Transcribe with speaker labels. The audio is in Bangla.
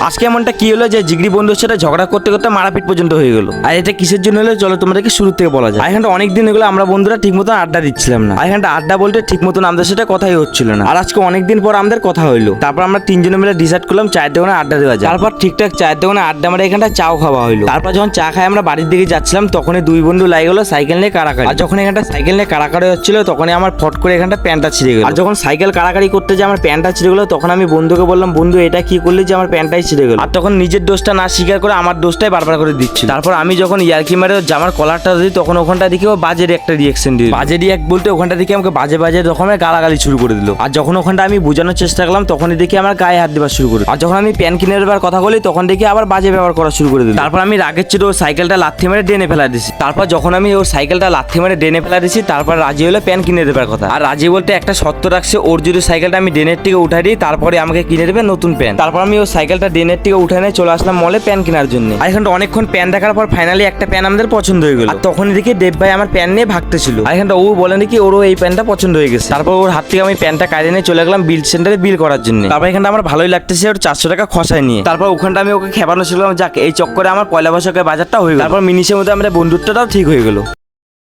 Speaker 1: আজকে এমনটা কি হলো যে জিগরি বন্ধুর সাথে ঝগড়া করতে করতে মারাপিট পর্যন্ত হয়ে গেল। আর এটা কিসের জন্য হলো চলো তোমাদেরকে শুরু থেকে বলা যায়। এখানটা অনেক দিন এগুলো আমরা বন্ধুরা ঠিক মতন আড্ডা দিচ্ছিলাম না। এখানটা আড্ডা বলতে ঠিক মতন আমাদের সাথে কথাই হচ্ছিল না। আর আজকে অনেকদিন পর আমাদের কথা হইলো। তারপর আমরা তিনজনে মিলে ডিসাইড করলাম চায়ের দোকানে আড্ডা দেওয়া যায়। তারপর ঠিকঠাক চায়ের দোকানে আড্ডা মারে এখানটা চাও খাওয়া হইলো। তারপর যখন চা খাই আমরা বাড়ির দিকে যাচ্ছিলাম তখনই দুই বন্ধু লাগে গেলো সাইকেল নিয়ে কাড়াকাড়ি। আর যখন এখানটা সাইকেল নিয়ে কাড়াকাড়ি হচ্ছিল তখনই আমার ফট করে এখানটা প্যান্টটা ছিঁড়ে গেল। আর যখন সাইকেল কাড়াকাড়ি করতে যে আমার প্যান্টটা ছিঁড়ে গেলো তখন আমি বন্ধুকে বললাম, বন্ধু এটা কি করলি যে আমার প্যান্টটাই ছিঁড়ে গেল। আর তখন নিজের দোষটা না স্বীকার করে আমার দোষটাই বারবার করে দিচ্ছিল। তারপর আমি যখন ইয়ারকি মারে জামার কলারটা দিই তখন ওখানটা দিকে ও বাজের একটা রিয়াকশন দিল। বাজে রিয়াক্ট বলতে ওখানটা দিকে আমাকে বাজে বাজে রকমের গালাগালি শুরু করে দিল। আর যখন ওখানটা আমি বোঝানোর চেষ্টা করলাম তখনই দেখি আমার গায়ে হাত দেওয়া শুরু করে। আর যখন আমি প্যান কিনে দেওয়ার কথা বলি তখন দেখি আবার বাজে ব্যবহার করা শুরু করে দিল। তারপর আমি রাগের চেয়ে ওর সাইকেলটা লাথি মেরে ডেনে ফেলা দিছি। তারপর যখন আমি ওর সাইকেলটা লাথি মেরে ডেনে ফেলা দিছি তারপর রাজি হলে প্যান কিনে দেবার কথা। আর রাজি বলতে একটা শর্ত রাখছে, ওর যদি সাইকেলটা আমি ডেনের থেকে উঠাই দিই তারপরে আমাকে কিনে দেবে নতুন প্যান। তারপর আমি ওর সাইকেলটা ডেনের থেকে উঠে নিয়ে চলে আসলাম মলে প্যান কেনার জন্য। আর এখানটা অনেকক্ষণ প্যান দেখার পর ফাইনালি একটা প্যান আমাদের পছন্দ হয়ে গেল। আর তখনই দেখি দেব ভাই আমার প্যান নিয়ে ভাগতেছিল। আর এখানটা ও বলে নাকি ওরও এই প্যানটা পছন্দ হয়ে গেছে। তারপর ওর হাত থেকে আমি প্যানটা কাটিয়ে নিয়ে চলে গেলাম বিল সেন্টারে বিল করার জন্য। তারপর এখানটা আমার ভালোই লাগতেছে ওর 400 টাকা খসায় নিয়ে। তারপর ওখানটা আমি ওকে খেপানো ছিল, যাক এই চক্করে আমার পয়লা বৈশাখের বাজারটা হয়ে গেল। তারপর মিনিশের মধ্যে আমাদের বন্ধুত্বটাও ঠিক হয়ে গেল।